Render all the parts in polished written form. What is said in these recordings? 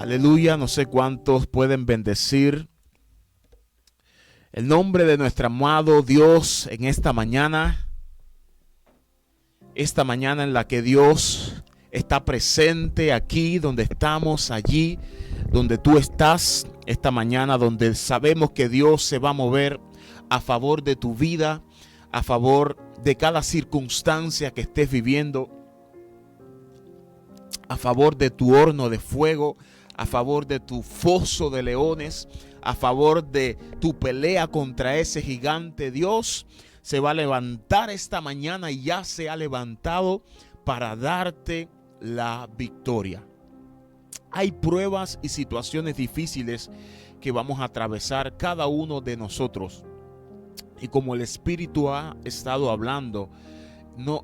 Aleluya, no sé cuántos pueden bendecir el nombre de nuestro amado Dios en esta mañana en la que Dios está presente aquí donde estamos, allí donde tú estás, esta mañana donde sabemos que Dios se va a mover a favor de tu vida, a favor de cada circunstancia que estés viviendo, a favor de tu horno de fuego, a favor de tu foso de leones, a favor de tu pelea contra ese gigante. Dios se va a levantar esta mañana y ya se ha levantado para darte la victoria. Hay pruebas y situaciones difíciles que vamos a atravesar cada uno de nosotros. Y como el Espíritu ha estado hablando,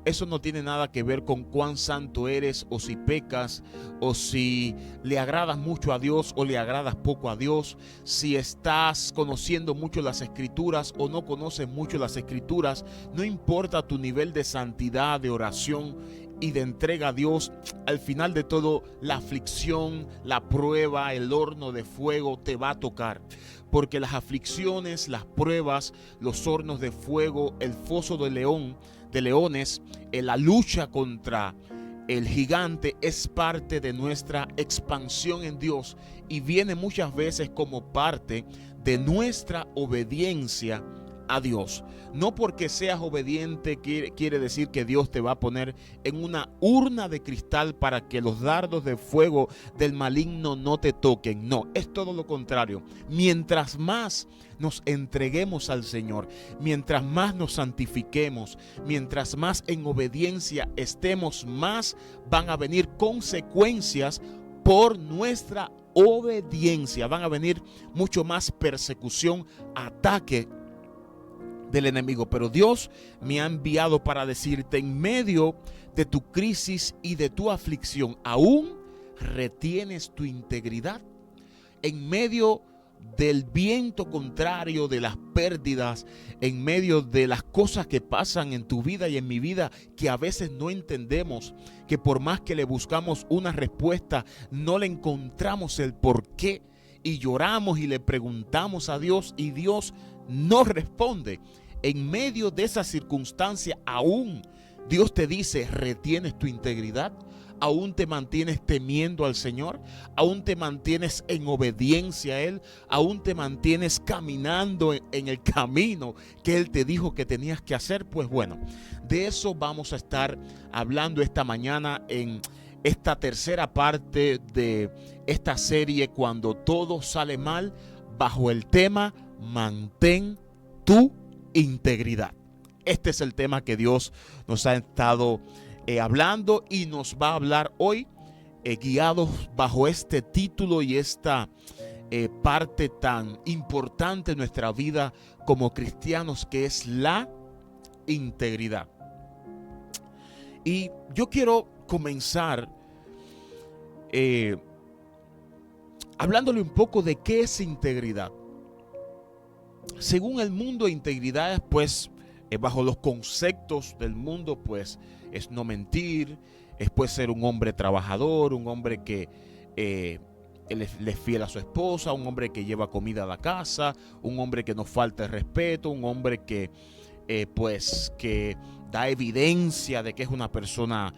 eso no tiene nada que ver con cuán santo eres o si pecas o si le agradas mucho a Dios o le agradas poco a Dios, si estás conociendo mucho las Escrituras o no conoces mucho las Escrituras. No importa tu nivel de santidad, de oración y de entrega a Dios. Al final de todo, la aflicción, la prueba, el horno de fuego te va a tocar. Porque las aflicciones, las pruebas, los hornos de fuego, el foso de leones, la lucha contra el gigante es parte de nuestra expansión en Dios y viene muchas veces como parte de nuestra obediencia a Dios. No porque seas obediente quiere decir que Dios te va a poner en una urna de cristal para que los dardos de fuego del maligno no te toquen. No, es todo lo contrario. Mientras más nos entreguemos al Señor, mientras más nos santifiquemos, mientras más en obediencia estemos, más van a venir consecuencias por nuestra obediencia. Van a venir mucho más persecución, ataque del enemigo. Pero Dios me ha enviado para decirte: en medio de tu crisis y de tu aflicción, aún retienes tu integridad. En medio del viento contrario, de las pérdidas, en medio de las cosas que pasan en tu vida y en mi vida, que a veces no entendemos, que por más que le buscamos una respuesta, no le encontramos el por qué, y lloramos y le preguntamos a Dios y Dios no responde. En medio de esa circunstancia, aún Dios te dice: retienes tu integridad, aún te mantienes temiendo al Señor, aún te mantienes en obediencia a Él, aún te mantienes caminando en el camino que Él te dijo que tenías que hacer. Pues bueno, de eso vamos a estar hablando esta mañana en esta tercera parte de esta serie, Cuando todo sale mal, bajo el tema Mantén tu integridad. Este es el tema que Dios nos ha estado hablando y nos va a hablar hoy, guiados bajo este título y esta parte tan importante en nuestra vida como cristianos, que es la integridad. Y yo quiero comenzar hablándole un poco de qué es integridad. Según el mundo, integridad es, pues, bajo los conceptos del mundo, pues, es no mentir, puede ser un hombre trabajador, un hombre que le es fiel a su esposa, un hombre que lleva comida a la casa, un hombre que no falta el respeto, un hombre que pues que da evidencia de que es una persona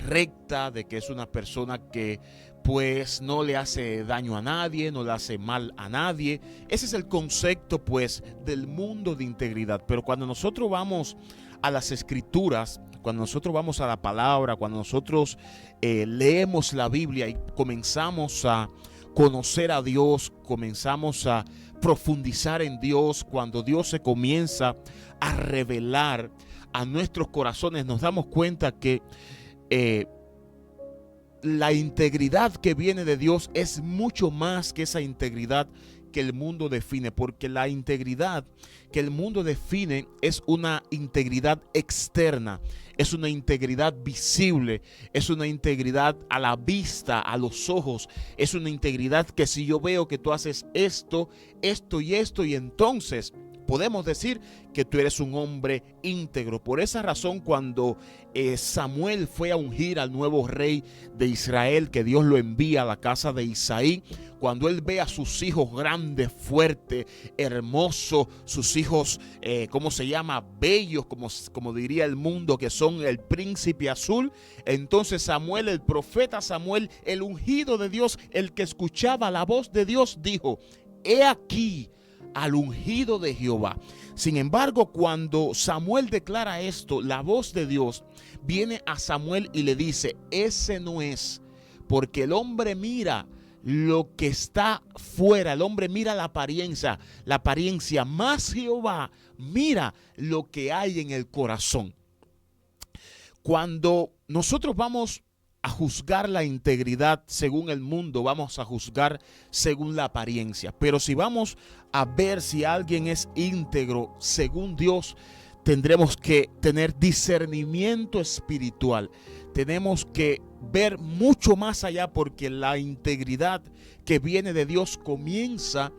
recta, de que es una persona que pues no le hace daño a nadie, no le hace mal a nadie. Ese es el concepto, pues, del mundo de integridad. Pero cuando nosotros vamos a las Escrituras, cuando nosotros vamos a la palabra, cuando nosotros leemos la Biblia y comenzamos a conocer a Dios, comenzamos a profundizar en Dios, cuando Dios se comienza a revelar a nuestros corazones, nos damos cuenta que la integridad que viene de Dios es mucho más que esa integridad que el mundo define, porque la integridad que el mundo define es una integridad externa, es una integridad visible, es una integridad a la vista, a los ojos, es una integridad que si yo veo que tú haces esto, esto y esto, y entonces podemos decir que tú eres un hombre íntegro. Por esa razón, cuando Samuel fue a ungir al nuevo rey de Israel, que Dios lo envía a la casa de Isaí, cuando él ve a sus hijos grandes, fuertes, hermosos, sus hijos, ¿cómo se llama? Bellos, como diría el mundo, que son el príncipe azul. Entonces Samuel, el profeta Samuel, el ungido de Dios, el que escuchaba la voz de Dios, dijo: he aquí al ungido de Jehová. Sin embargo, cuando Samuel declara esto, la voz de Dios viene a Samuel y le dice: ese no es, porque el hombre mira lo que está fuera, el hombre mira la apariencia, más Jehová mira lo que hay en el corazón. Cuando nosotros vamos a juzgar la integridad según el mundo, vamos a juzgar según la apariencia. Pero si vamos a ver si alguien es íntegro según Dios, tendremos que tener discernimiento espiritual. Tenemos que ver mucho más allá, porque la integridad que viene de Dios comienza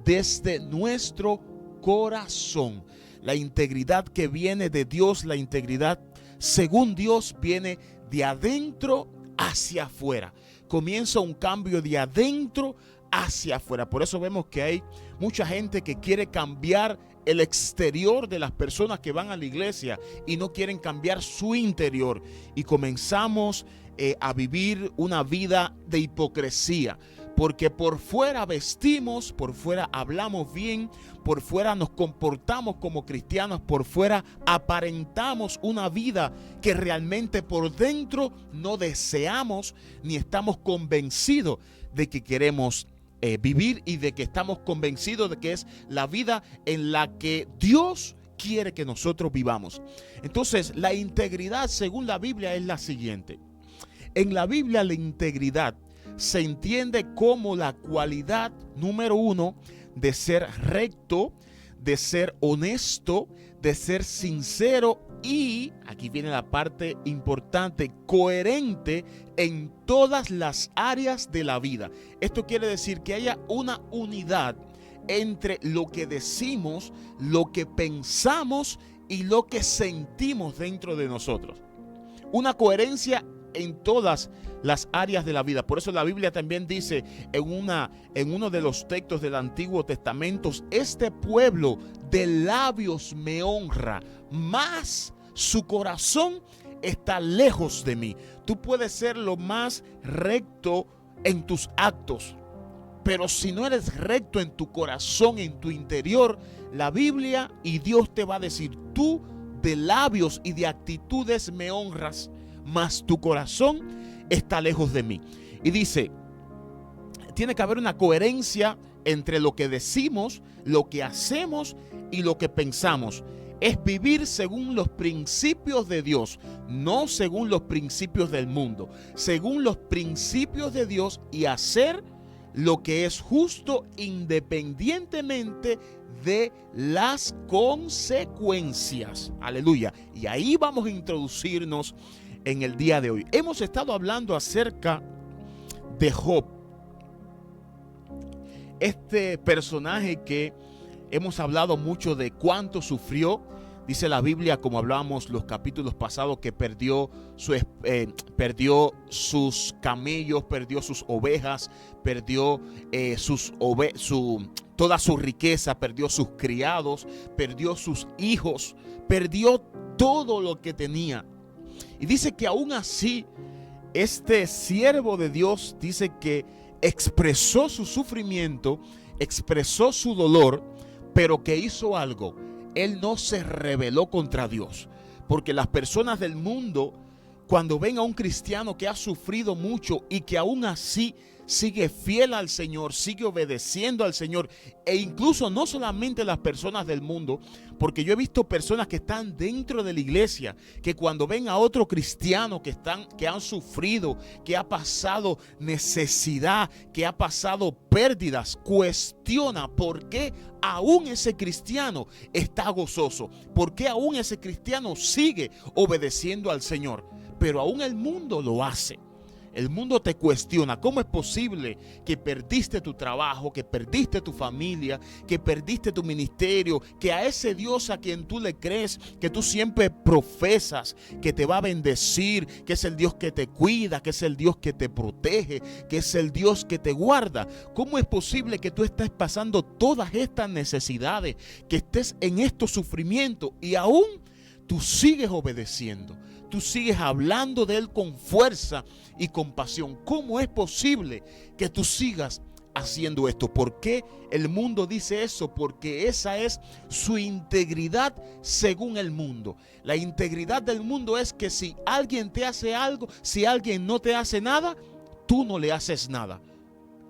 desde nuestro corazón. La integridad que viene de Dios, la integridad según Dios, viene de adentro hacia afuera. Comienza un cambio de adentro hacia afuera. Por eso vemos que hay mucha gente que quiere cambiar el exterior de las personas que van a la iglesia y no quieren cambiar su interior. Y comenzamos a vivir una vida de hipocresía. Porque por fuera vestimos, por fuera hablamos bien, por fuera nos comportamos como cristianos, por fuera aparentamos una vida que realmente por dentro no deseamos ni estamos convencidos de que queremos vivir, y de que estamos convencidos de que es la vida en la que Dios quiere que nosotros vivamos. Entonces, la integridad según la Biblia es la siguiente. En la Biblia, la integridad se entiende como la cualidad número uno de ser recto, de ser honesto, de ser sincero y, aquí viene la parte importante, coherente en todas las áreas de la vida. Esto quiere decir que haya una unidad entre lo que decimos, lo que pensamos y lo que sentimos dentro de nosotros. Una coherencia en todas las áreas de la vida. Por eso la Biblia también dice en uno de los textos del Antiguo Testamento: este pueblo de labios me honra, mas su corazón está lejos de mí. Tú puedes ser lo más recto en tus actos, pero si no eres recto en tu corazón, en tu interior, la Biblia y Dios te va a decir: tú de labios y de actitudes me honras, mas tu corazón está lejos de mí. Y dice, tiene que haber una coherencia entre lo que decimos, lo que hacemos y lo que pensamos. Es vivir según los principios de Dios, no según los principios del mundo, según los principios de Dios, y hacer lo que es justo independientemente de las consecuencias. Aleluya. Y ahí vamos a introducirnos en el día de hoy. Hemos estado hablando acerca de Job, este personaje que hemos hablado mucho de cuánto sufrió. Dice la Biblia, como hablábamos los capítulos pasados, que perdió sus camellos, perdió sus ovejas, perdió toda su riqueza, perdió sus criados, perdió sus hijos, perdió todo lo que tenía. Y dice que aún así, este siervo de Dios dice que expresó su sufrimiento, expresó su dolor, pero que hizo algo. Él no se rebeló contra Dios, porque las personas del mundo, cuando ven a un cristiano que ha sufrido mucho y que aún así sigue fiel al Señor, sigue obedeciendo al Señor, e incluso no solamente las personas del mundo, porque yo he visto personas que están dentro de la iglesia, que cuando ven a otro cristiano que han sufrido, que ha pasado necesidad, que ha pasado pérdidas, cuestiona por qué aún ese cristiano está gozoso, por qué aún ese cristiano sigue obedeciendo al Señor, pero aún el mundo lo hace. El mundo te cuestiona. ¿Cómo es posible que perdiste tu trabajo, que perdiste tu familia, que perdiste tu ministerio, que a ese Dios a quien tú le crees, que tú siempre profesas, que te va a bendecir, que es el Dios que te cuida, que es el Dios que te protege, que es el Dios que te guarda? ¿Cómo es posible que tú estés pasando todas estas necesidades, que estés en estos sufrimientos y aún tú sigues obedeciendo? Tú sigues hablando de Él con fuerza y con pasión. ¿Cómo es posible que tú sigas haciendo esto? ¿Por qué el mundo dice eso? Porque esa es su integridad según el mundo. La integridad del mundo es que si alguien te hace algo, si alguien no te hace nada, tú no le haces nada.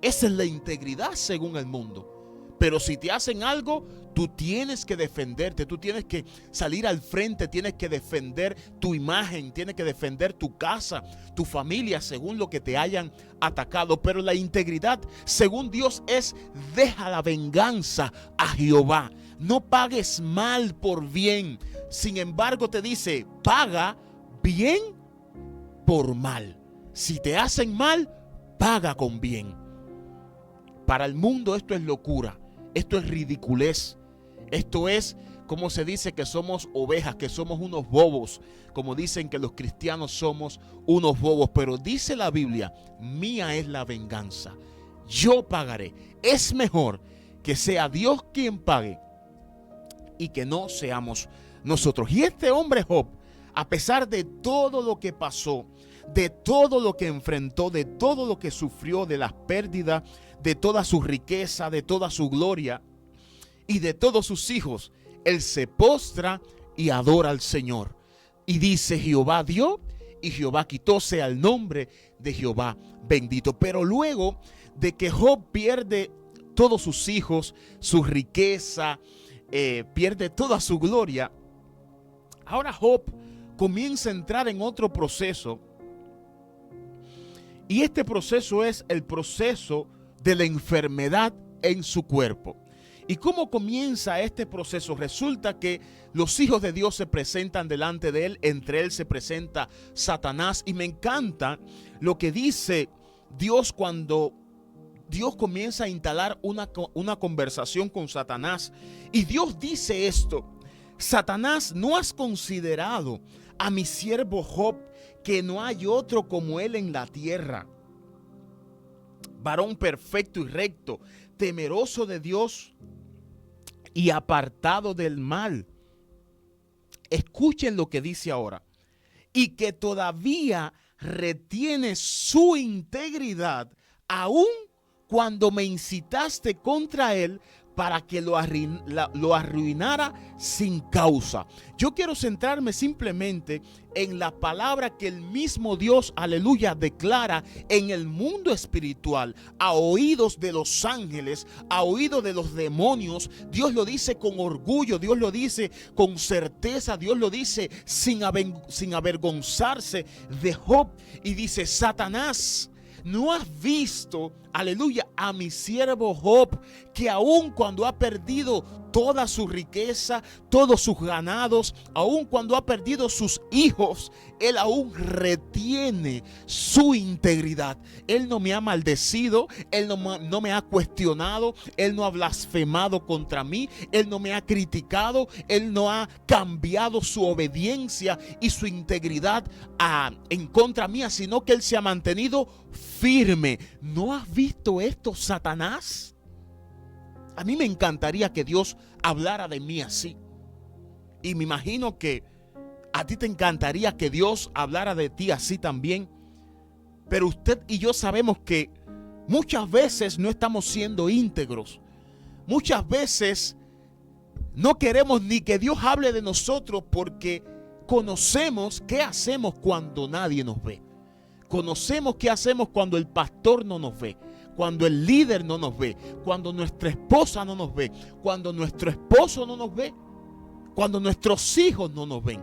Esa es la integridad según el mundo. Pero si te hacen algo, tú tienes que defenderte, tú tienes que salir al frente, tienes que defender tu imagen, tienes que defender tu casa, tu familia, según lo que te hayan atacado. Pero la integridad, según Dios, es: deja la venganza a Jehová. No pagues mal por bien. Sin embargo, te dice: paga bien por mal. Si te hacen mal, paga con bien. Para el mundo esto es locura. Esto es ridiculez. Esto es, como se dice, que somos ovejas, que somos unos bobos. Como dicen que los cristianos somos unos bobos. Pero dice la Biblia: mía es la venganza, yo pagaré. Es mejor que sea Dios quien pague y que no seamos nosotros. Y este hombre Job, a pesar de todo lo que pasó, de todo lo que enfrentó, de todo lo que sufrió, de las pérdidas, de toda su riqueza, de toda su gloria y de todos sus hijos, él se postra y adora al Señor. Y dice: Jehová dio y Jehová quitó, sea el nombre de Jehová bendito. Pero luego de que Job pierde todos sus hijos, su riqueza, pierde toda su gloria, ahora Job comienza a entrar en otro proceso. Y este proceso es el proceso de la enfermedad en su cuerpo. ¿Y cómo comienza este proceso? Resulta que los hijos de Dios se presentan delante de él. Entre él se presenta Satanás. Y me encanta lo que dice Dios cuando Dios comienza a instalar una conversación con Satanás. Y Dios dice esto: Satanás, ¿no has considerado a mi siervo Job, que no hay otro como él en la tierra? Varón perfecto y recto, temeroso de Dios y apartado del mal. Escuchen lo que dice ahora: y que todavía retiene su integridad, aun cuando me incitaste contra él para que lo arruinara sin causa. Yo quiero centrarme simplemente en la palabra que el mismo Dios, aleluya, declara en el mundo espiritual, a oídos de los ángeles, a oídos de los demonios. Dios lo dice con orgullo, Dios lo dice con certeza, Dios lo dice sin avergonzarse de Job. Y dice: Satanás, ¿no has visto, aleluya, a mi siervo Job, que aun cuando ha perdido toda su riqueza, todos sus ganados, aun cuando ha perdido sus hijos, él aún retiene su integridad? Él no me ha maldecido, él no me ha cuestionado, él no ha blasfemado contra mí, él no me ha criticado, él no ha cambiado su obediencia y su integridad en contra mía, sino que él se ha mantenido firme. ¿No has visto esto, Satanás? A mí me encantaría que Dios hablara de mí así. Y me imagino que a ti te encantaría que Dios hablara de ti así también. Pero usted y yo sabemos que muchas veces no estamos siendo íntegros. Muchas veces no queremos ni que Dios hable de nosotros porque conocemos qué hacemos cuando nadie nos ve. Conocemos qué hacemos cuando el pastor no nos ve, cuando el líder no nos ve, cuando nuestra esposa no nos ve, cuando nuestro esposo no nos ve, cuando nuestros hijos no nos ven.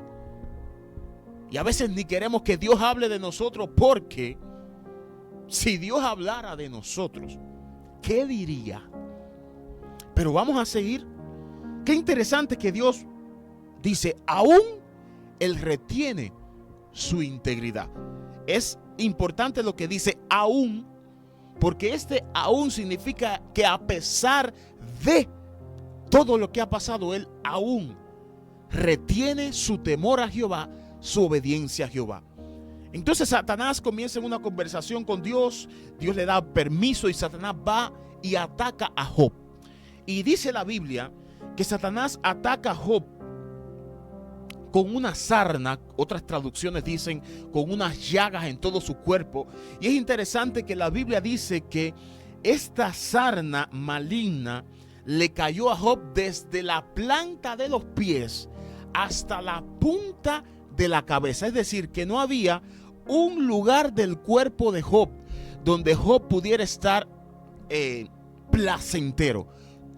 Y a veces ni queremos que Dios hable de nosotros, porque si Dios hablara de nosotros, ¿qué diría? Pero vamos a seguir. Qué interesante que Dios dice: aún Él retiene su integridad. Es importante lo que dice aún, porque este aún significa que a pesar de todo lo que ha pasado, él aún retiene su temor a Jehová, su obediencia a Jehová. Entonces Satanás comienza en una conversación con Dios. Dios le da permiso y Satanás va y ataca a Job. Y dice la Biblia que Satanás ataca a Job con una sarna, otras traducciones dicen con unas llagas en todo su cuerpo. Y es interesante que la Biblia dice que esta sarna maligna le cayó a Job desde la planta de los pies hasta la punta de la cabeza. Es decir, que no había un lugar del cuerpo de Job donde Job pudiera estar placentero.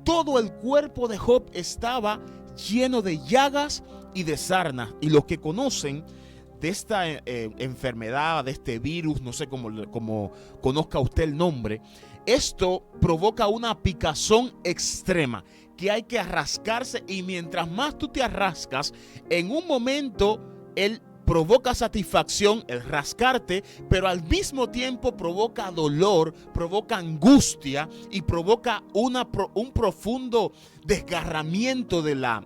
Todo el cuerpo de Job estaba lleno de llagas y de sarnas. Y los que conocen de esta enfermedad, de este virus, no sé cómo conozca usted el nombre, esto provoca una picazón extrema que hay que rascarse, y mientras más tú te arrascas, en un momento él provoca satisfacción el rascarte, pero al mismo tiempo provoca dolor, provoca angustia y provoca un profundo desgarramiento de la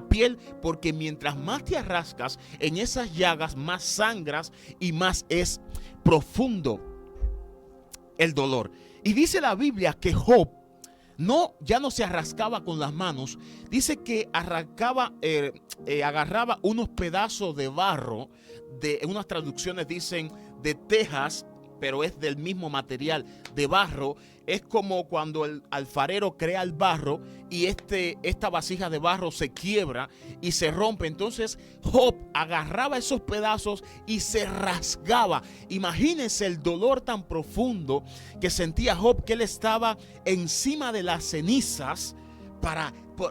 piel, porque mientras más te arrascas en esas llagas, más sangras y más es profundo el dolor. Y dice la Biblia que Job ya no se arrascaba con las manos. Dice que agarraba unos pedazos de barro, en unas traducciones dicen de tejas, pero es del mismo material, de barro. Es como cuando el alfarero crea el barro y esta vasija de barro se quiebra y se rompe. Entonces Job agarraba esos pedazos y se rasgaba. Imagínense el dolor tan profundo que sentía Job, que él estaba encima de las cenizas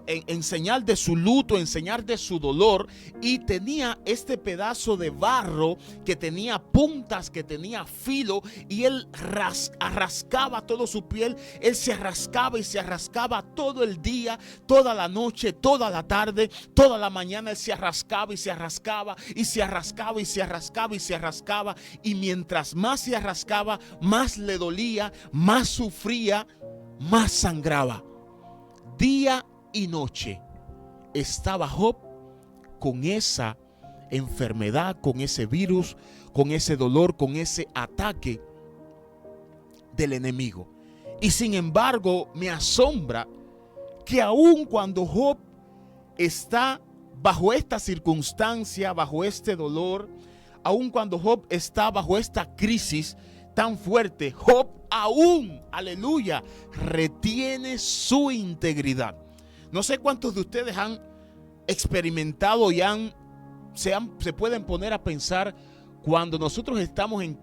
en señal de su luto, en señal de su dolor, y tenía este pedazo de barro que tenía puntas, que tenía filo, y él rascaba toda su piel. Él se rascaba y se rascaba todo el día, toda la noche, toda la tarde, toda la mañana. Él se rascaba y se rascaba y se rascaba y se rascaba y se rascaba, y mientras más se rascaba, más le dolía, más sufría, más sangraba. Día y noche estaba Job con esa enfermedad, con ese virus, con ese dolor, con ese ataque del enemigo. Y sin embargo, me asombra que aun cuando Job está bajo esta circunstancia, bajo este dolor, aun cuando Job está bajo esta crisis tan fuerte, Job aún, aleluya, retiene su integridad. No sé cuántos de ustedes han experimentado y se pueden poner a pensar cuando nosotros estamos en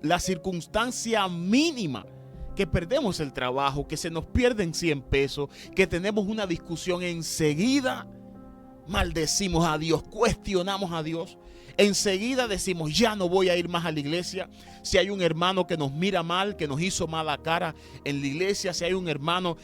la circunstancia mínima, que perdemos el trabajo, que se nos pierden 100 pesos, que tenemos una discusión, enseguida maldecimos a Dios, cuestionamos a Dios. Enseguida decimos, ya no voy a ir más a la iglesia. Si hay un hermano que nos mira mal, que nos hizo mala cara en la iglesia, si hay un hermano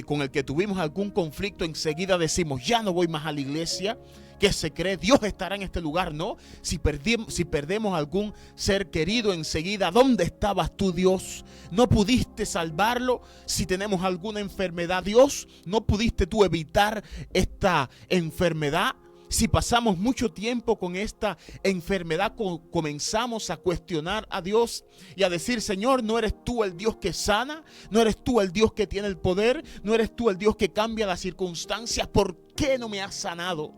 con el que tuvimos algún conflicto, enseguida decimos, ya no voy más a la iglesia. ¿Qué se cree? Dios estará en este lugar, ¿no? Si perdemos algún ser querido, enseguida, ¿dónde estabas tú, Dios? ¿No pudiste salvarlo? Si tenemos alguna enfermedad, Dios, ¿no pudiste tú evitar esta enfermedad? Si pasamos mucho tiempo con esta enfermedad, comenzamos a cuestionar a Dios y a decir, Señor, ¿no eres tú el Dios que sana? ¿No eres tú el Dios que tiene el poder? ¿No eres tú el Dios que cambia las circunstancias? ¿Por qué no me has sanado?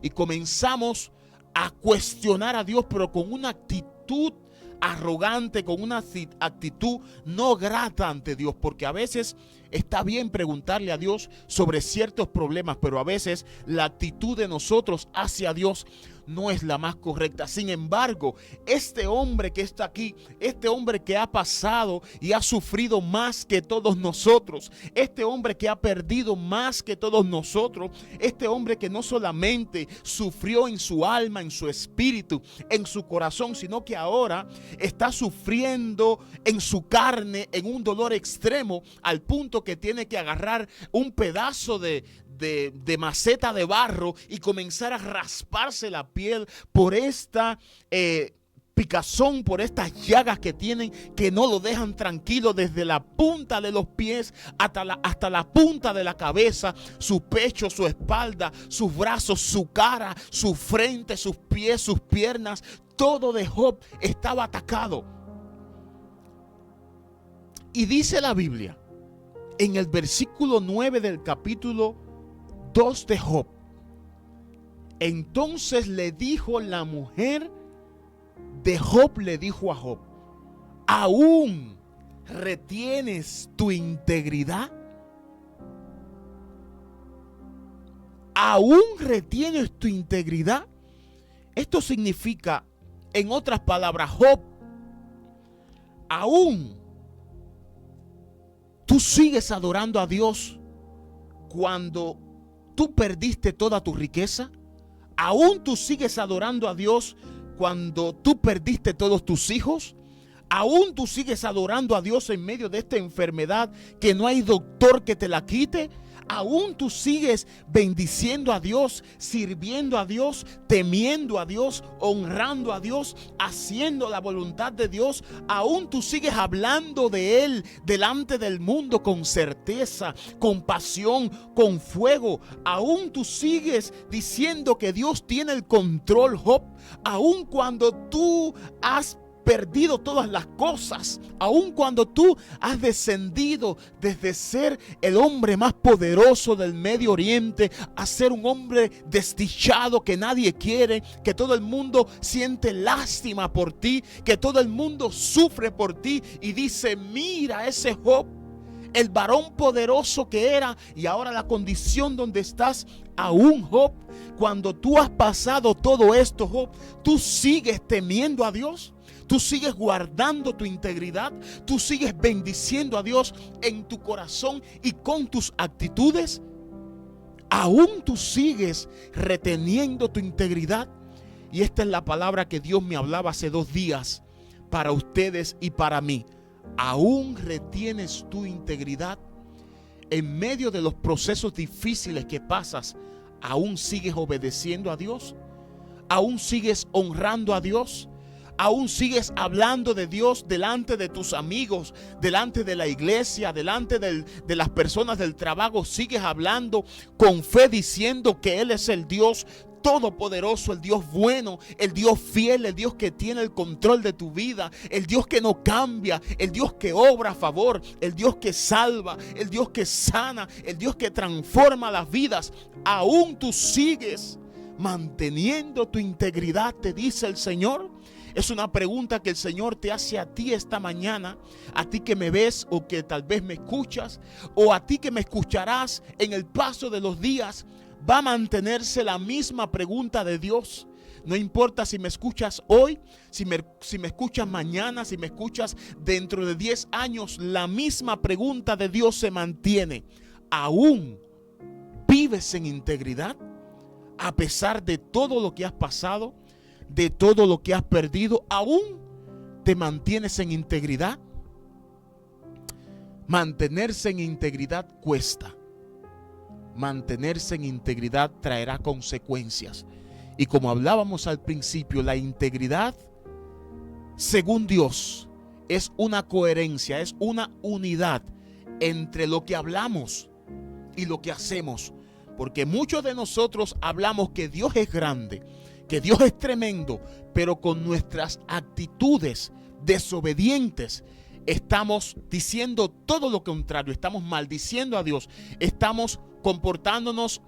Y comenzamos a cuestionar a Dios, pero con una actitud arrogante, con una actitud no grata ante Dios, porque a veces está bien preguntarle a Dios sobre ciertos problemas, pero a veces la actitud de nosotros hacia Dios no es la más correcta. Sin embargo, este hombre que está aquí, este hombre que ha pasado y ha sufrido más que todos nosotros, este hombre que ha perdido más que todos nosotros, este hombre que no solamente sufrió en su alma, en su espíritu, en su corazón, sino que ahora está sufriendo en su carne, en un dolor extremo, al punto que tiene que agarrar un pedazo de maceta de barro y comenzar a rasparse la piel por esta picazón, por estas llagas que tienen, que no lo dejan tranquilo desde la punta de los pies hasta la punta de la cabeza, su pecho, su espalda, sus brazos, su cara, su frente, sus pies, sus piernas. Todo de Job estaba atacado. Y dice la Biblia en el versículo 9 del capítulo 2 de Job: entonces le dijo la mujer de Job, le dijo a Job: ¿aún retienes tu integridad? ¿Aún retienes tu integridad? Esto significa, en otras palabras, Job, aún tú sigues adorando a Dios cuando tú perdiste toda tu riqueza. Aún tú sigues adorando a Dios cuando tú perdiste todos tus hijos. Aún tú sigues adorando a Dios en medio de esta enfermedad que no hay doctor que te la quite. Aún tú sigues bendiciendo a Dios, sirviendo a Dios, temiendo a Dios, honrando a Dios, haciendo la voluntad de Dios. Aún tú sigues hablando de Él delante del mundo con certeza, con pasión, con fuego. Aún tú sigues diciendo que Dios tiene el control, Job. Aún cuando tú has perdido todas las cosas, aun cuando tú has descendido desde ser el hombre más poderoso del Medio Oriente a ser un hombre desdichado que nadie quiere, que todo el mundo siente lástima por ti, que todo el mundo sufre por ti y dice: mira ese Job, el varón poderoso que era, y ahora la condición donde estás. Aún, Job, cuando tú has pasado todo esto, Job, tú sigues temiendo a Dios. Tú sigues guardando tu integridad. Tú sigues bendiciendo a Dios en tu corazón y con tus actitudes. Aún tú sigues reteniendo tu integridad. Y esta es la palabra que Dios me hablaba hace 2 días para ustedes y para mí. Aún retienes tu integridad en medio de los procesos difíciles que pasas. Aún sigues obedeciendo a Dios. Aún sigues honrando a Dios. Aún sigues hablando de Dios delante de tus amigos, delante de la iglesia, delante de las personas del trabajo. Sigues hablando con fe, diciendo que Él es el Dios todopoderoso, el Dios bueno, el Dios fiel, el Dios que tiene el control de tu vida, el Dios que no cambia, el Dios que obra a favor, el Dios que salva, el Dios que sana, el Dios que transforma las vidas. Aún tú sigues manteniendo tu integridad, te dice el Señor. Es una pregunta que el Señor te hace a ti esta mañana, a ti que me ves o que tal vez me escuchas, o a ti que me escucharás en el paso de los días. Va a mantenerse la misma pregunta de Dios. No importa si me escuchas hoy, si me escuchas mañana, si me escuchas dentro de 10 años, la misma pregunta de Dios se mantiene. ¿Aún vives en integridad? A pesar de todo lo que has pasado, de todo lo que has perdido, ¿aún te mantienes en integridad? Mantenerse en integridad cuesta. Mantenerse en integridad traerá consecuencias. Y como hablábamos al principio, la integridad, según Dios, es una coherencia, es una unidad entre lo que hablamos y lo que hacemos. Porque muchos de nosotros hablamos que Dios es grande, que Dios es tremendo, pero con nuestras actitudes desobedientes estamos diciendo todo lo contrario. Estamos maldiciendo a Dios, estamos comportándonos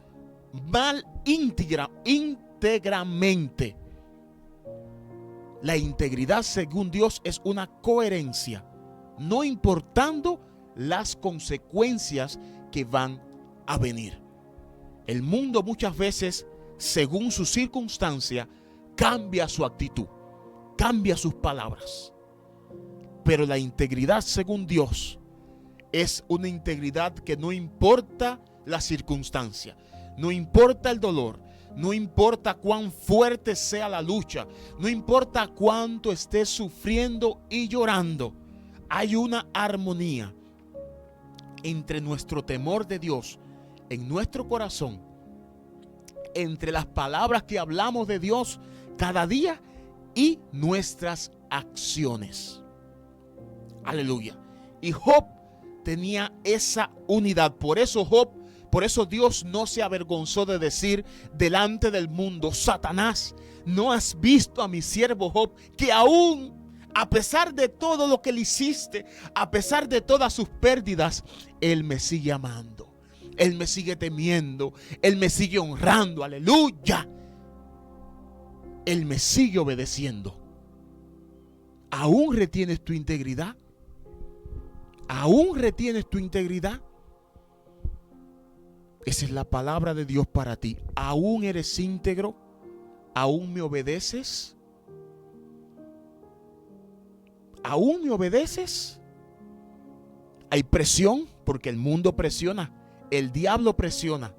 mal íntegramente. La integridad, según Dios, es una coherencia, no importando las consecuencias que van a venir. El mundo muchas veces, según su circunstancia, cambia su actitud, cambia sus palabras. Pero la integridad, según Dios, es una integridad que no importa la circunstancia, no importa el dolor, no importa cuán fuerte sea la lucha, no importa cuánto estés sufriendo y llorando. Hay una armonía entre nuestro temor de Dios en nuestro corazón, entre las palabras que hablamos de Dios cada día y nuestras acciones. Aleluya. Y Job tenía esa unidad. Por eso Dios no se avergonzó de decir delante del mundo: Satanás, ¿no has visto a mi siervo Job, que aún a pesar de todo lo que le hiciste, a pesar de todas sus pérdidas, él me sigue amando, él me sigue temiendo, él me sigue honrando? Aleluya. Él me sigue obedeciendo. ¿Aún retienes tu integridad? ¿Aún retienes tu integridad? Esa es la palabra de Dios para ti. ¿Aún eres íntegro? ¿Aún me obedeces? ¿Aún me obedeces? Hay presión, porque el mundo presiona, el diablo presiona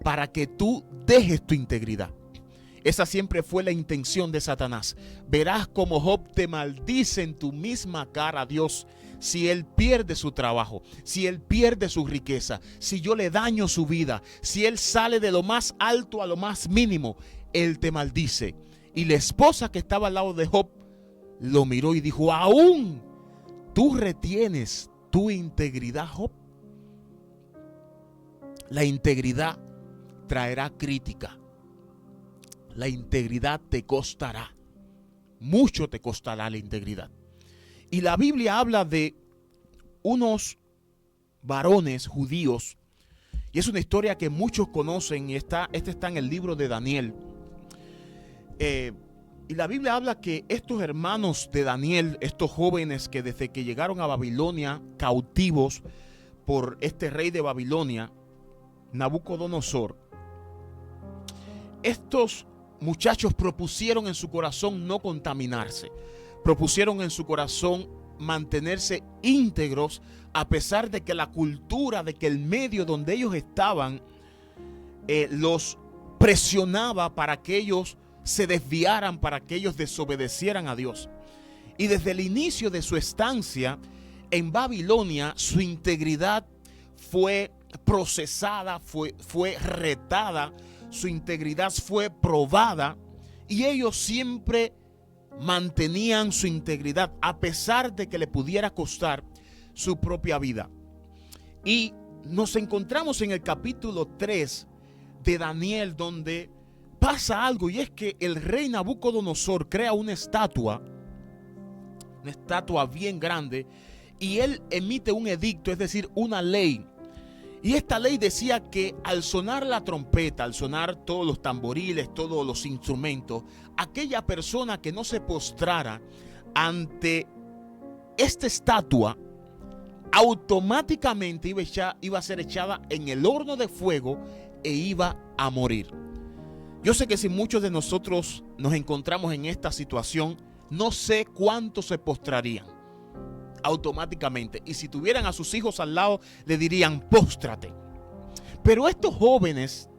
para que tú dejes tu integridad. Esa siempre fue la intención de Satanás. Verás como Job te maldice en tu misma cara, Dios, si él pierde su trabajo, si él pierde su riqueza, si yo le daño su vida, si él sale de lo más alto a lo más mínimo, él te maldice. Y la esposa que estaba al lado de Job lo miró y dijo: ¿aún tú retienes tu integridad, Job? La integridad traerá crítica. La integridad te costará. Mucho te costará la integridad. Y la Biblia habla de unos varones judíos. Y es una historia que muchos conocen. Y este está en el libro de Daniel. Y la Biblia habla que estos hermanos de Daniel, estos jóvenes que desde que llegaron a Babilonia, cautivos por este rey de Babilonia, Nabucodonosor, estos muchachos propusieron en su corazón no contaminarse. Propusieron en su corazón mantenerse íntegros, a pesar de que la cultura, de que el medio donde ellos estaban los presionaba para que ellos se desviaran, para que ellos desobedecieran a Dios. Y desde el inicio de su estancia en Babilonia, su integridad fue procesada, fue retada, su integridad fue probada, y ellos siempre mantenían su integridad a pesar de que le pudiera costar su propia vida. Y nos encontramos en el capítulo 3 de Daniel, donde pasa algo, y es que el rey Nabucodonosor crea una estatua bien grande, y él emite un edicto, es decir, una ley. Y esta ley decía que al sonar la trompeta, al sonar todos los tamboriles, todos los instrumentos, aquella persona que no se postrara ante esta estatua, automáticamente iba a ser echada en el horno de fuego e iba a morir. Yo sé que si muchos de nosotros nos encontramos en esta situación, no sé cuántos se postrarían automáticamente, y si tuvieran a sus hijos al lado le dirían: póstrate. Pero estos jóvenes,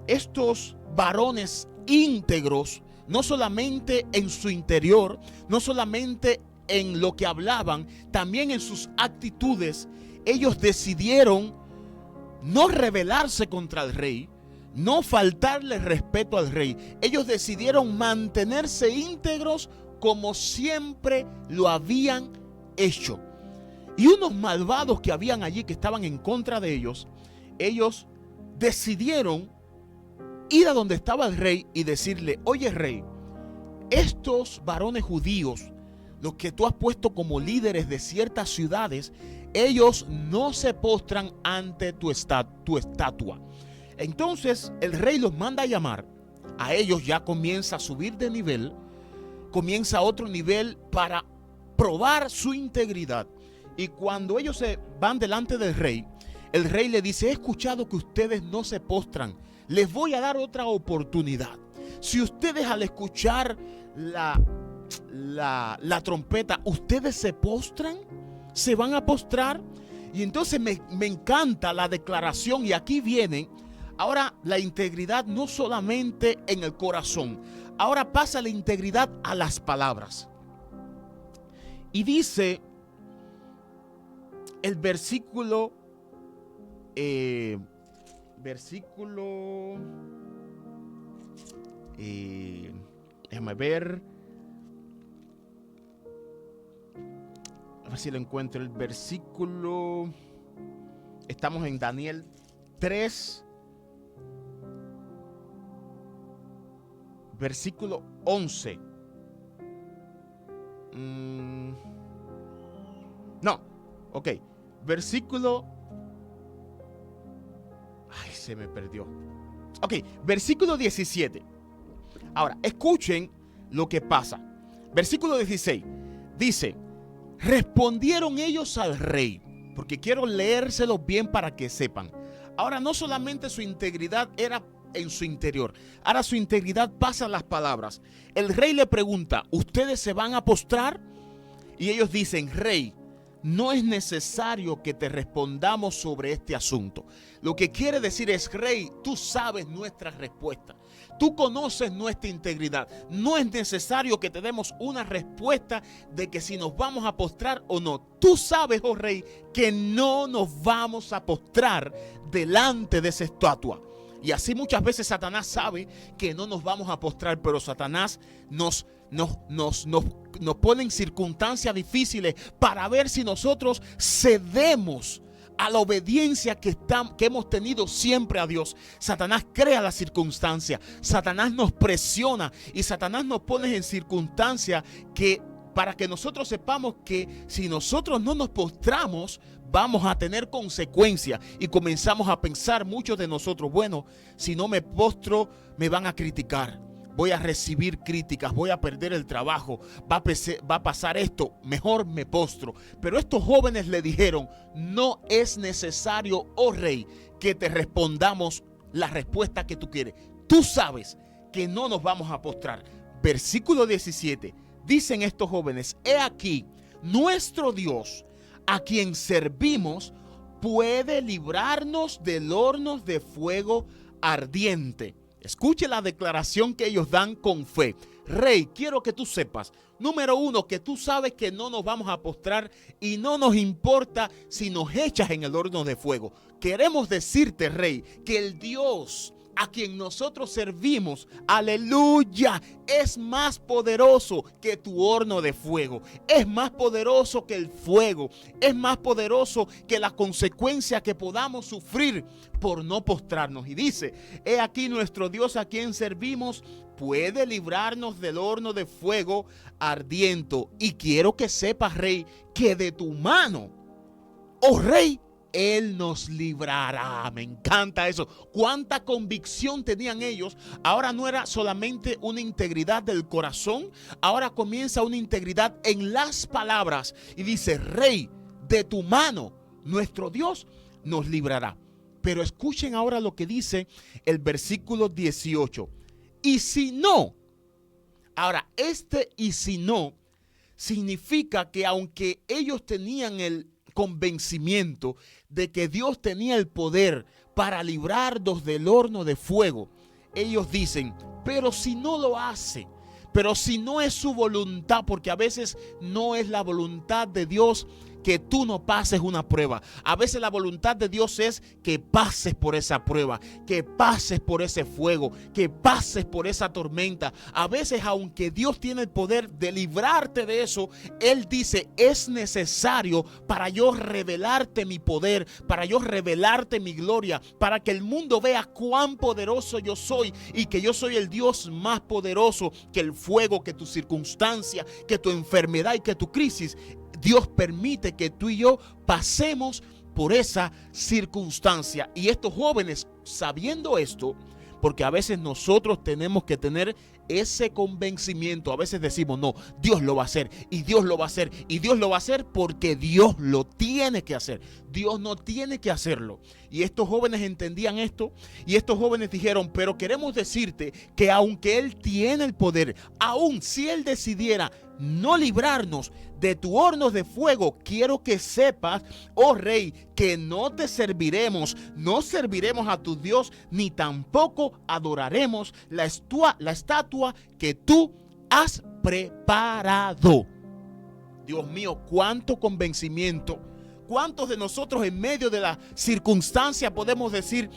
estos varones íntegros, no solamente en su interior, no solamente en lo que hablaban, también en sus actitudes, ellos decidieron no rebelarse contra el rey, no faltarle respeto al rey. Ellos decidieron mantenerse íntegros como siempre lo habían hecho. Y unos malvados que habían allí, que estaban en contra de ellos, ellos decidieron ir a donde estaba el rey y decirle: oye, rey, estos varones judíos, los que tú has puesto como líderes de ciertas ciudades, ellos no se postran ante tu estatua. Entonces el rey los manda a llamar. A ellos ya comienza a subir de nivel, comienza otro nivel para probar su integridad. Y cuando ellos se van delante del rey, el rey le dice: he escuchado que ustedes no se postran, les voy a dar otra oportunidad. Si ustedes al escuchar la trompeta, ustedes se postran, se van a postrar. Y entonces me encanta la declaración, y aquí viene ahora la integridad no solamente en el corazón, ahora pasa la integridad a las palabras. Y dice el versículo Déjame ver. A ver si lo encuentro el versículo. Estamos en Daniel 3, versículo 11. No, ok. Versículo. Ay, se me perdió. Ok, versículo 17. Ahora, escuchen lo que pasa. Versículo 16. Dice: respondieron ellos al rey, porque quiero leérselo bien para que sepan. Ahora, no solamente su integridad era en su interior, ahora su integridad pasa a las palabras. El rey le pregunta: ¿ustedes se van a postrar? Y ellos dicen: rey, no es necesario que te respondamos sobre este asunto. Lo que quiere decir es: rey, tú sabes nuestra respuesta. Tú conoces nuestra integridad. No es necesario que te demos una respuesta de que si nos vamos a postrar o no. Tú sabes, oh rey, que no nos vamos a postrar delante de esa estatua. Y así muchas veces Satanás sabe que no nos vamos a postrar, pero Satanás nos pone en circunstancias difíciles para ver si nosotros cedemos a la obediencia que hemos tenido siempre a Dios. Satanás crea la circunstancia, Satanás nos presiona y Satanás nos pone en circunstancias que para que nosotros sepamos que si nosotros no nos postramos vamos a tener consecuencias, y comenzamos a pensar muchos de nosotros: bueno, si no me postro me van a criticar, voy a recibir críticas, voy a perder el trabajo, va a pasar esto, mejor me postro. Pero estos jóvenes le dijeron: no es necesario, oh rey, que te respondamos la respuesta que tú quieres. Tú sabes que no nos vamos a postrar. Versículo 17, dicen estos jóvenes: he aquí, nuestro Dios, a quien servimos, puede librarnos del horno de fuego ardiente. Escuche la declaración que ellos dan con fe. Rey, quiero que tú sepas, número uno, que tú sabes que no nos vamos a postrar y no nos importa si nos echas en el horno de fuego. Queremos decirte, rey, que el Dios a quien nosotros servimos, aleluya, es más poderoso que tu horno de fuego, es más poderoso que el fuego, es más poderoso que la consecuencia que podamos sufrir por no postrarnos. Y dice: he aquí, nuestro Dios a quien servimos puede librarnos del horno de fuego ardiente. Y quiero que sepas, rey, que de tu mano, oh rey, Él nos librará. Me encanta eso. Cuánta convicción tenían ellos. Ahora no era solamente una integridad del corazón, ahora comienza una integridad en las palabras. Y dice: rey, de tu mano nuestro Dios nos librará. Pero escuchen ahora lo que dice el versículo 18. Y si no. Ahora, y si no significa que aunque ellos tenían el convencimiento de que Dios tenía el poder para librarnos del horno de fuego, ellos dicen: pero si no lo hace, pero si no es su voluntad, porque a veces no es la voluntad de Dios que tú no pases una prueba. A veces la voluntad de Dios es que pases por esa prueba, que pases por ese fuego, que pases por esa tormenta. A veces, aunque Dios tiene el poder de librarte de eso, Él dice: es necesario para yo revelarte mi poder, para yo revelarte mi gloria, para que el mundo vea cuán poderoso yo soy y que yo soy el Dios más poderoso que el fuego, que tu circunstancia, que tu enfermedad y que tu crisis. Dios permite que tú y yo pasemos por esa circunstancia. Y estos jóvenes, sabiendo esto, porque a veces nosotros tenemos que tener ese convencimiento. A veces decimos: no, Dios lo va a hacer, y Dios lo va a hacer, y Dios lo va a hacer porque Dios lo tiene que hacer. Dios no tiene que hacerlo. Y estos jóvenes entendían esto, y estos jóvenes dijeron: pero queremos decirte que aunque Él tiene el poder, aun si Él decidiera no librarnos de tu horno de fuego, quiero que sepas, oh rey, que no te serviremos, no serviremos a tu Dios, ni tampoco adoraremos la estatua que tú has preparado. Dios mío, cuánto convencimiento. ¿Cuántos de nosotros en medio de la circunstancia podemos decir: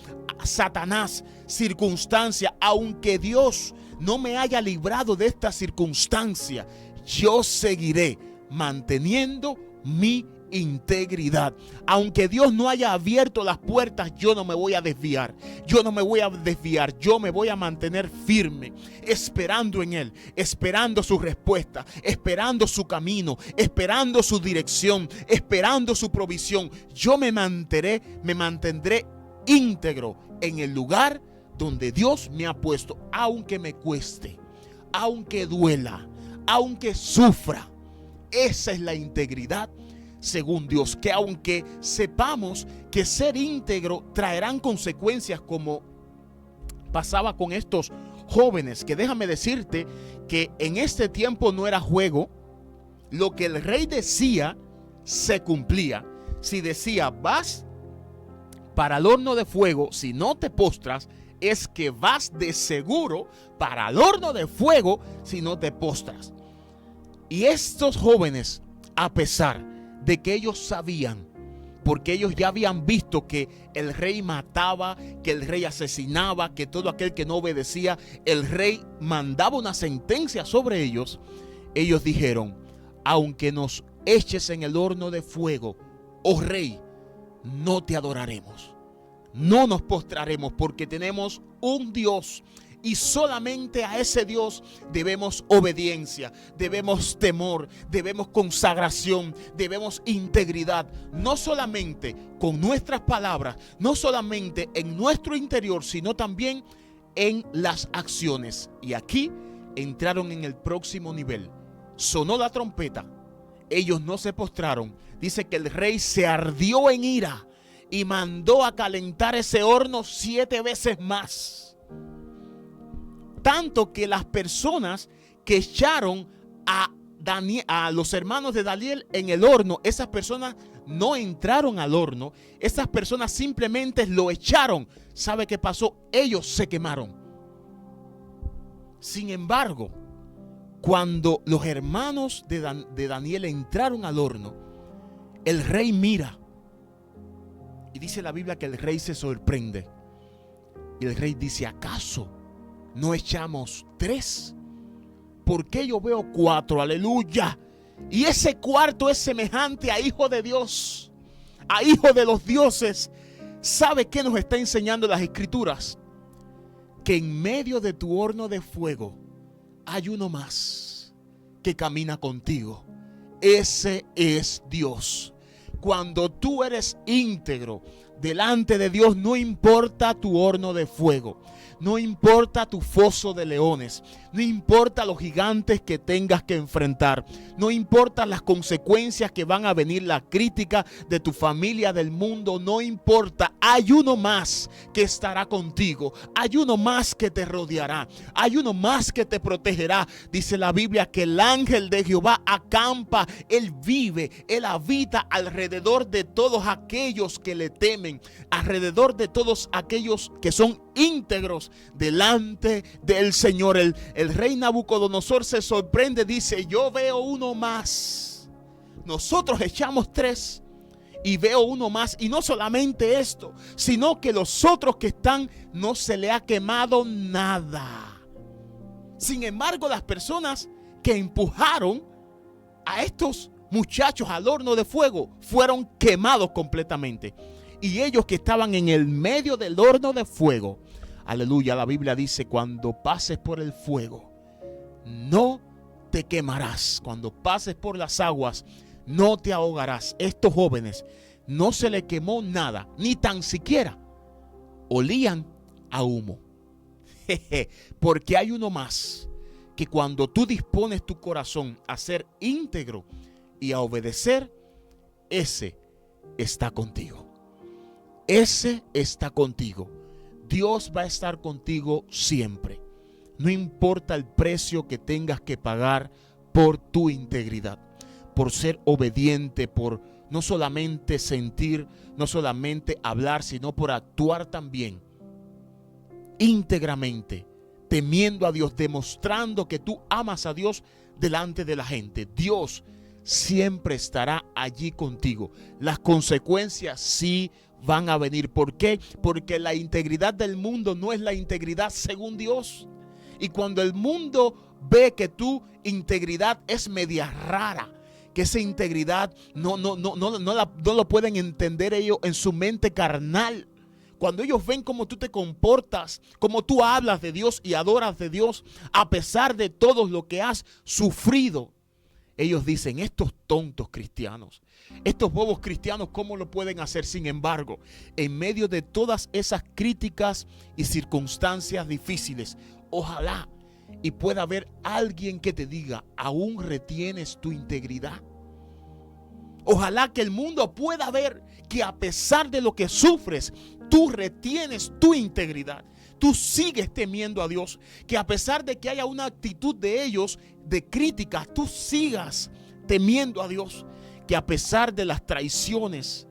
Satanás, circunstancia, aunque Dios no me haya librado de esta circunstancia, yo seguiré manteniendo mi integridad. Aunque Dios no haya abierto las puertas, yo no me voy a desviar. Yo no me voy a desviar. Yo me voy a mantener firme, esperando en Él, esperando su respuesta, esperando su camino, esperando su dirección, esperando su provisión. Yo me mantendré íntegro en el lugar donde Dios me ha puesto, aunque me cueste, aunque duela, aunque sufra. Esa es la integridad según Dios, que aunque sepamos que ser íntegro traerán consecuencias, como pasaba con estos jóvenes, que déjame decirte que en este tiempo no era juego. Lo que el rey decía se cumplía. Si decía vas para el horno de fuego, si no te postras, es que vas de seguro para el horno de fuego si no te postras. Y estos jóvenes, a pesar de que ellos sabían, porque ellos ya habían visto que el rey mataba, que el rey asesinaba, que todo aquel que no obedecía, el rey mandaba una sentencia sobre ellos, ellos dijeron: aunque nos eches en el horno de fuego, oh rey, no te adoraremos, no nos postraremos, porque tenemos un Dios, y solamente a ese Dios debemos obediencia, debemos temor, debemos consagración, debemos integridad, no solamente con nuestras palabras, no solamente en nuestro interior, sino también en las acciones. Y aquí entraron en el próximo nivel. Sonó la trompeta, ellos no se postraron. Dice que el rey se ardió en ira y mandó a calentar ese horno 7 veces más. Tanto que las personas que echaron a los hermanos de Daniel en el horno, esas personas no entraron al horno, esas personas simplemente lo echaron. ¿Sabe qué pasó? Ellos se quemaron. Sin embargo, cuando los hermanos de Daniel entraron al horno, el rey mira, y dice la Biblia que el rey se sorprende. Y el rey dice: ¿acaso no echamos 3? ¿Por qué yo veo 4? Aleluya. Y ese cuarto es semejante a hijo de Dios, a hijo de los dioses. ¿Sabe qué nos está enseñando las escrituras? Que en medio de tu horno de fuego hay uno más que camina contigo. Ese es Dios. Cuando tú eres íntegro delante de Dios, no importa tu horno de fuego, no importa tu foso de leones, no importa los gigantes que tengas que enfrentar, no importa las consecuencias que van a venir, la crítica de tu familia, del mundo, no importa. Hay uno más que estará contigo, hay uno más que te rodeará, hay uno más que te protegerá. Dice la Biblia que el ángel de Jehová acampa, él vive, él habita alrededor de todos aquellos que le temen, alrededor de todos aquellos que son íntegros delante del Señor. El rey Nabucodonosor se sorprende, dice: yo veo uno más. Nosotros echamos 3 y veo uno más. Y no solamente esto, sino que los otros que están no se le ha quemado nada. Sin embargo, las personas que empujaron a estos muchachos al horno de fuego fueron quemados completamente. Y ellos que estaban en el medio del horno de fuego, aleluya, la Biblia dice: cuando pases por el fuego, no te quemarás. Cuando pases por las aguas, no te ahogarás. Estos jóvenes no se les quemó nada, ni tan siquiera olían a humo. Porque hay uno más que cuando tú dispones tu corazón a ser íntegro y a obedecer, ese está contigo. Ese está contigo. Dios va a estar contigo siempre. No importa el precio que tengas que pagar por tu integridad, por ser obediente, por no solamente sentir, no solamente hablar, sino por actuar también íntegramente, temiendo a Dios, demostrando que tú amas a Dios delante de la gente. Dios siempre estará allí contigo. Las consecuencias sí van a venir. ¿Por qué? Porque la integridad del mundo no es la integridad según Dios. Y cuando el mundo ve que tu integridad es media rara, que esa integridad no lo pueden entender ellos en su mente carnal. Cuando ellos ven cómo tú te comportas, cómo tú hablas de Dios y adoras de Dios, a pesar de todo lo que has sufrido, ellos dicen, estos tontos cristianos, estos bobos cristianos, ¿cómo lo pueden hacer? Sin embargo, en medio de todas esas críticas y circunstancias difíciles, ojalá y pueda haber alguien que te diga, ¿aún retienes tu integridad? Ojalá que el mundo pueda ver que a pesar de lo que sufres, tú retienes tu integridad. Tú sigues temiendo a Dios. Que a pesar de que haya una actitud de ellos de crítica, tú sigas temiendo a Dios. Que a pesar de las traiciones,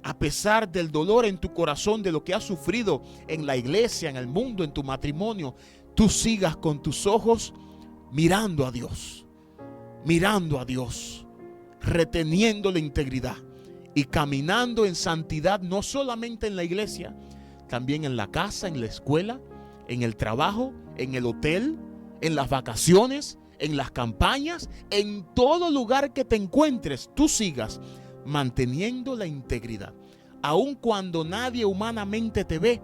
a pesar del dolor en tu corazón, de lo que has sufrido en la iglesia, en el mundo, en tu matrimonio, tú sigas con tus ojos mirando a Dios. Mirando a Dios. Reteniendo la integridad y caminando en santidad, no solamente en la iglesia, también en la casa, en la escuela, en el trabajo, en el hotel, en las vacaciones, en las campañas, en todo lugar que te encuentres, tú sigas manteniendo la integridad. Aun cuando nadie humanamente te ve,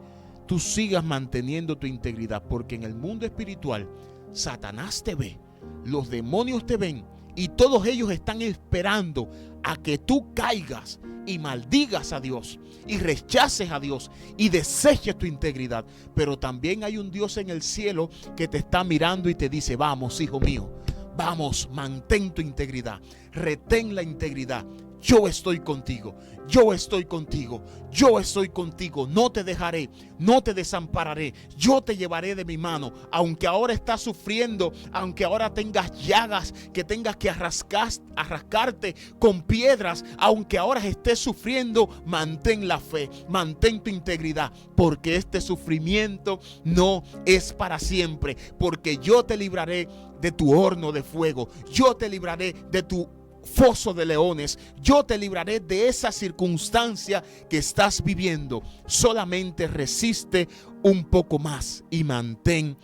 tú sigas manteniendo tu integridad, porque en el mundo espiritual, Satanás te ve, los demonios te ven, y todos ellos están esperando a que tú caigas y maldigas a Dios y rechaces a Dios y deseches tu integridad. Pero también hay un Dios en el cielo que te está mirando y te dice, vamos, hijo mío, vamos, mantén tu integridad, retén la integridad. Yo estoy contigo, yo estoy contigo, yo estoy contigo, no te dejaré, no te desampararé, yo te llevaré de mi mano, aunque ahora estás sufriendo, aunque ahora tengas llagas, que tengas que arrascarte con piedras, aunque ahora estés sufriendo, mantén la fe, mantén tu integridad, porque este sufrimiento no es para siempre, porque yo te libraré de tu horno de fuego, yo te libraré de tu foso de leones, yo te libraré de esa circunstancia que estás viviendo. Solamente resiste un poco más y mantén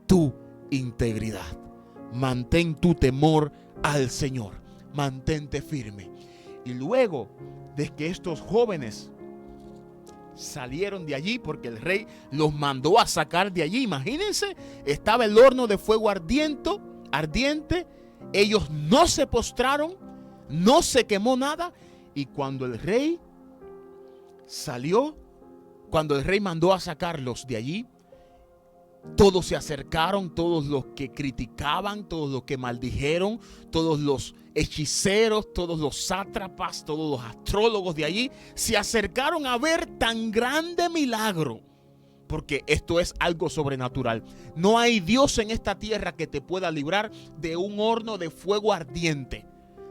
tu integridad. Mantén tu temor al Señor. Mantente firme. Y luego de que estos jóvenes salieron de allí, porque el rey los mandó a sacar de allí, imagínense, estaba el horno de fuego ardiente, ellos no se postraron, no se quemó nada. Y cuando el rey salió, cuando el rey mandó a sacarlos de allí, todos se acercaron, todos los que criticaban, todos los que maldijeron, todos los hechiceros, todos los sátrapas, todos los astrólogos de allí, se acercaron a ver tan grande milagro. Porque esto es algo sobrenatural. No hay Dios en esta tierra que te pueda librar de un horno de fuego ardiente.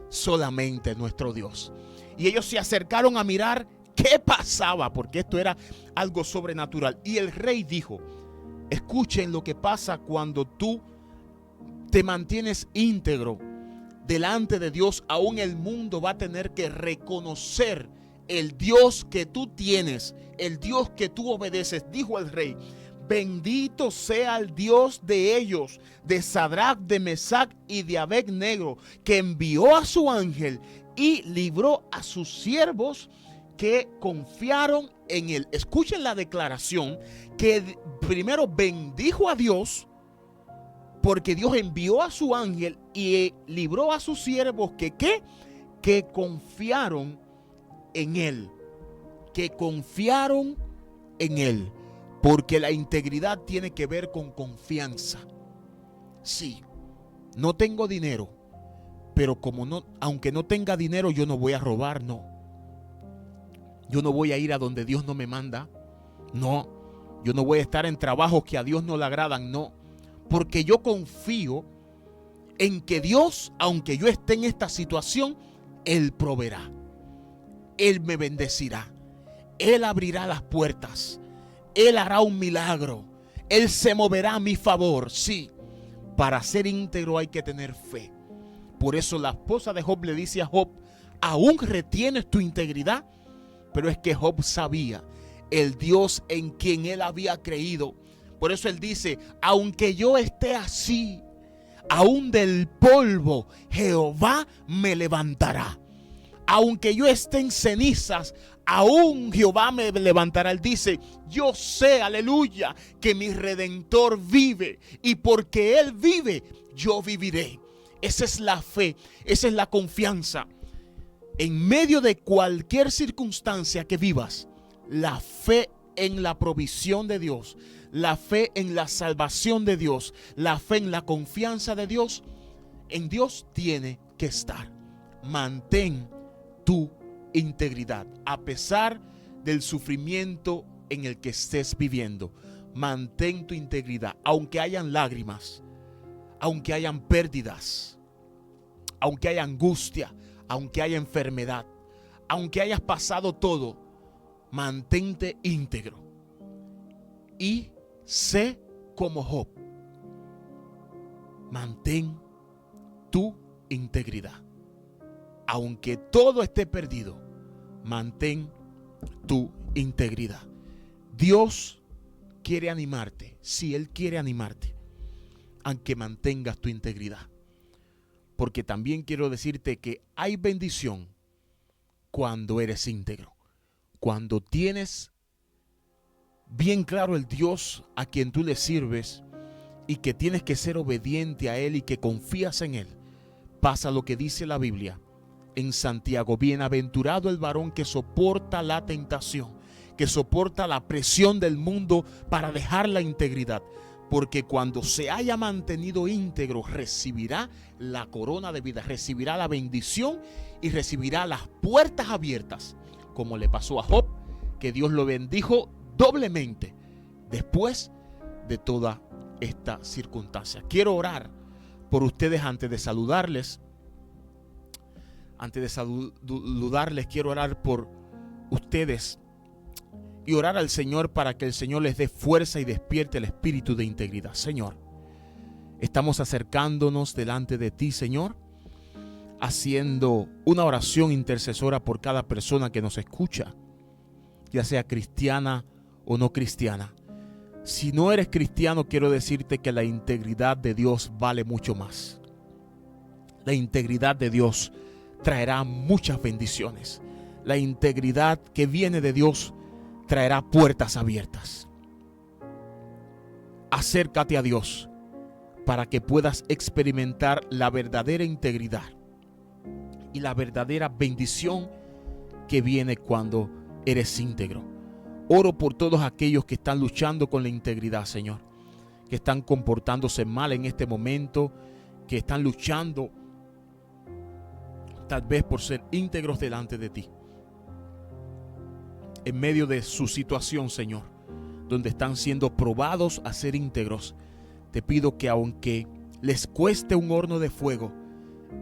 Solamente nuestro Dios. Y ellos se acercaron a mirar qué pasaba, porque esto era algo sobrenatural. Y el rey dijo, escuchen lo que pasa cuando tú te mantienes íntegro delante de Dios. Aún el mundo va a tener que reconocer el Dios que tú tienes, el Dios que tú obedeces. Dijo el rey, bendito sea el Dios de ellos, de Sadrach, de Mesac y de Abed-Nego, que envió a su ángel y libró a sus siervos que confiaron en él. Escuchen la declaración, que primero bendijo a Dios, porque Dios envió a su ángel y libró a sus siervos que confiaron en él, que confiaron en él. Porque la integridad tiene que ver con confianza. Sí, no tengo dinero, pero aunque no tenga dinero, yo no voy a robar, no. Yo no voy a ir a donde Dios no me manda, no. Yo no voy a estar en trabajos que a Dios no le agradan, no. Porque yo confío en que Dios, aunque yo esté en esta situación, Él proveerá. Él me bendecirá. Él abrirá las puertas. Él hará un milagro. Él se moverá a mi favor. Sí, para ser íntegro hay que tener fe. Por eso la esposa de Job le dice a Job, ¿aún retienes tu integridad? Pero es que Job sabía el Dios en quien él había creído. Por eso Él dice, aunque yo esté así, aún del polvo Jehová me levantará. Aunque yo esté en cenizas, aún Jehová me levantará. Él dice, yo sé, aleluya, que mi Redentor vive, y porque Él vive, yo viviré. Esa es la fe, esa es la confianza. En medio de cualquier circunstancia que vivas, la fe en la provisión de Dios, la fe en la salvación de Dios, la fe en la confianza de Dios, en Dios tiene que estar. Mantén tu integridad a pesar del sufrimiento en el que estés viviendo. Mantén tu integridad, aunque hayan lágrimas, aunque hayan pérdidas, aunque haya angustia, aunque haya enfermedad, aunque hayas pasado todo, mantente íntegro y sé como Job. Mantén tu integridad. Aunque todo esté perdido, mantén tu integridad. Dios quiere animarte, si Él quiere animarte, aunque mantengas tu integridad. Porque también quiero decirte que hay bendición cuando eres íntegro. Cuando tienes bien claro el Dios a quien tú le sirves y que tienes que ser obediente a Él y que confías en Él, pasa lo que dice la Biblia en Santiago: bienaventurado el varón que soporta la tentación, que soporta la presión del mundo para dejar la integridad, porque cuando se haya mantenido íntegro recibirá la corona de vida, recibirá la bendición y recibirá las puertas abiertas, como le pasó a Job, que Dios lo bendijo doblemente después de toda esta circunstancia. Quiero orar por ustedes antes de saludarles. Antes de saludarles, quiero orar por ustedes y orar al Señor para que el Señor les dé fuerza y despierte el espíritu de integridad. Señor, estamos acercándonos delante de ti, Señor, haciendo una oración intercesora por cada persona que nos escucha, ya sea cristiana o no cristiana. Si no eres cristiano, quiero decirte que la integridad de Dios vale mucho más. La integridad de Dios traerá muchas bendiciones. La integridad que viene de Dios traerá puertas abiertas. Acércate a Dios para que puedas experimentar la verdadera integridad y la verdadera bendición que viene cuando eres íntegro. Oro por todos aquellos que están luchando con la integridad, Señor, que están comportándose mal en este momento, que están luchando tal vez por ser íntegros delante de ti. En medio de su situación, Señor, donde están siendo probados a ser íntegros, te pido que aunque les cueste un horno de fuego,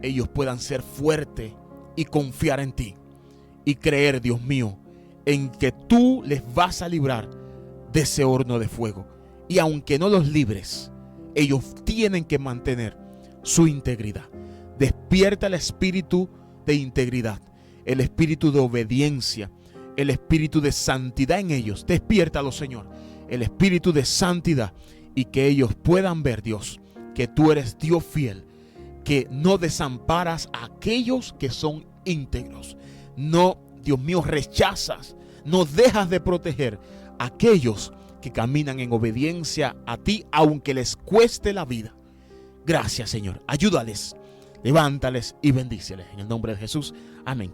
ellos puedan ser fuertes y confiar en ti y creer, Dios mío, en que tú les vas a librar de ese horno de fuego. Y aunque no los libres, ellos tienen que mantener su integridad. Despierta el espíritu de integridad, el espíritu de obediencia, el espíritu de santidad en ellos. Despiértalo, Señor, el espíritu de santidad, y que ellos puedan ver, Dios, que tú eres Dios fiel, que no desamparas a aquellos que son íntegros. No, Dios mío, rechazas, no dejas de proteger a aquellos que caminan en obediencia a ti, aunque les cueste la vida. Gracias, Señor. Ayúdales, levántales y bendíceles. En el nombre de Jesús. Amén.